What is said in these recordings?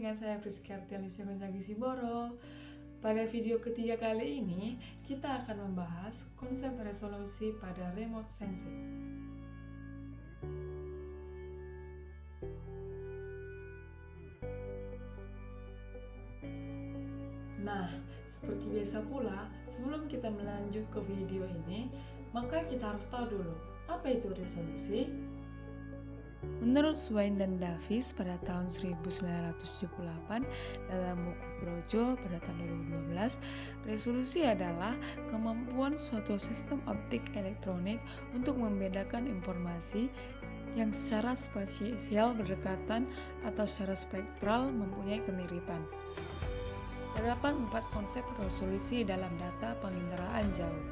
dengan saya Priska Artialisya Gonzagi Siboro. Pada video ketiga kali ini, kita akan membahas konsep resolusi pada remote sensing. Nah, seperti biasa pula, sebelum kita melanjut ke video ini, maka kita harus tahu dulu, apa itu resolusi? Menurut Swain dan Davis pada tahun 1978 dalam buku Brojo pada tahun 2012, resolusi adalah kemampuan suatu sistem optik elektronik untuk membedakan informasi yang secara spasial berdekatan atau secara spektral mempunyai kemiripan. Terdapat 4 konsep resolusi dalam data penginderaan jauh,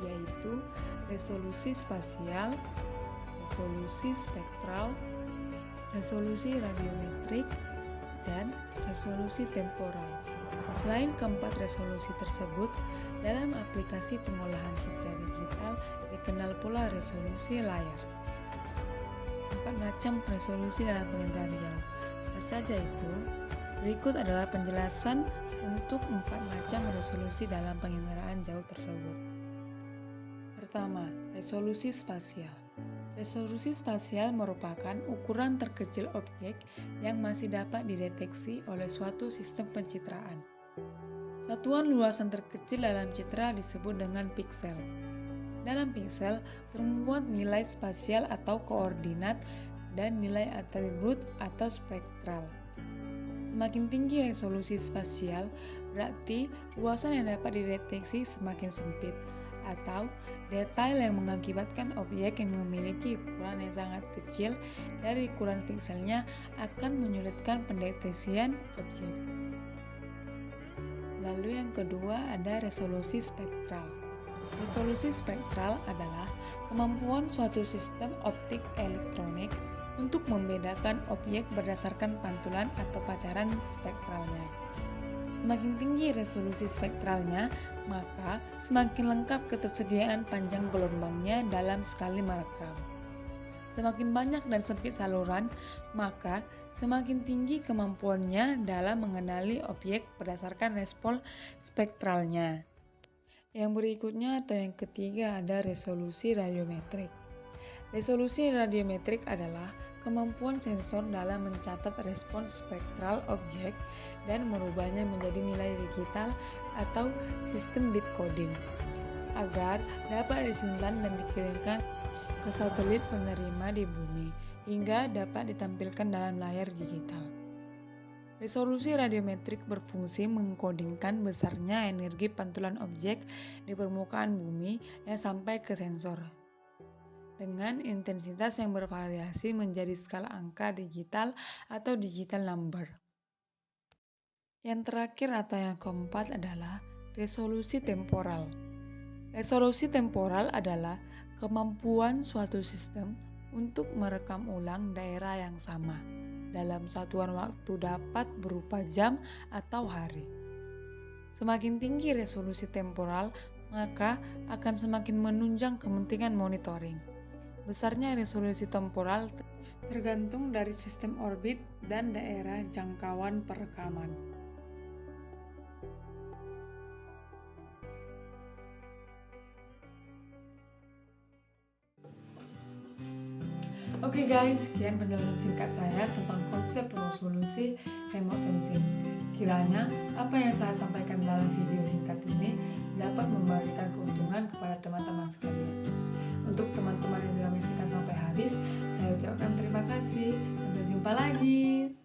yaitu resolusi spasial, resolusi spektral, resolusi radiometrik, dan resolusi temporal. Selain keempat resolusi tersebut, dalam aplikasi pengolahan citra digital dikenal pula resolusi layar. 4 macam resolusi dalam penginderaan jauh. Apa saja itu? Berikut adalah penjelasan untuk 4 macam resolusi dalam penginderaan jauh tersebut. Pertama, resolusi spasial. Resolusi spasial merupakan ukuran terkecil objek yang masih dapat dideteksi oleh suatu sistem pencitraan. Satuan luasan terkecil dalam citra disebut dengan piksel. Dalam piksel termuat nilai spasial atau koordinat dan nilai atribut atau spektral. Semakin tinggi resolusi spasial, berarti luasan yang dapat dideteksi semakin sempit, atau detail yang mengakibatkan objek yang memiliki ukuran yang sangat kecil dari ukuran pikselnya akan menyulitkan pendeteksian objek. Lalu yang kedua ada resolusi spektral. Resolusi spektral adalah kemampuan suatu sistem optik elektronik untuk membedakan objek berdasarkan pantulan atau pacaran spektralnya. Semakin tinggi resolusi spektralnya, maka semakin lengkap ketersediaan panjang gelombangnya dalam sekali merekam. Semakin banyak dan sempit saluran, maka semakin tinggi kemampuannya dalam mengenali objek berdasarkan respon spektralnya. Yang berikutnya atau yang ketiga ada resolusi radiometrik. Resolusi radiometrik adalah kemampuan sensor dalam mencatat respons spektral objek dan merubahnya menjadi nilai digital atau sistem bit coding agar dapat disimpan dan dikirimkan ke satelit penerima di bumi hingga dapat ditampilkan dalam layar digital. Resolusi radiometrik berfungsi mengkodingkan besarnya energi pantulan objek di permukaan bumi yang sampai ke sensor dengan intensitas yang bervariasi menjadi skala angka digital atau digital number. Yang terakhir atau yang keempat adalah resolusi temporal. Resolusi temporal adalah kemampuan suatu sistem untuk merekam ulang daerah yang sama dalam satuan waktu dapat berupa jam atau hari. Semakin tinggi resolusi temporal, maka akan semakin menunjang kepentingan monitoring. Besarnya resolusi temporal tergantung dari sistem orbit dan daerah jangkauan perekaman. Oke guys, sekian penjelasan singkat saya tentang konsep resolusi remote sensing. Kiranya apa yang saya sampaikan dalam video singkat ini dapat memberikan keuntungan kepada teman-teman sekalian. Untuk teman-teman yang sudah menyaksikan sampai habis, saya ucapkan terima kasih. Sampai jumpa lagi.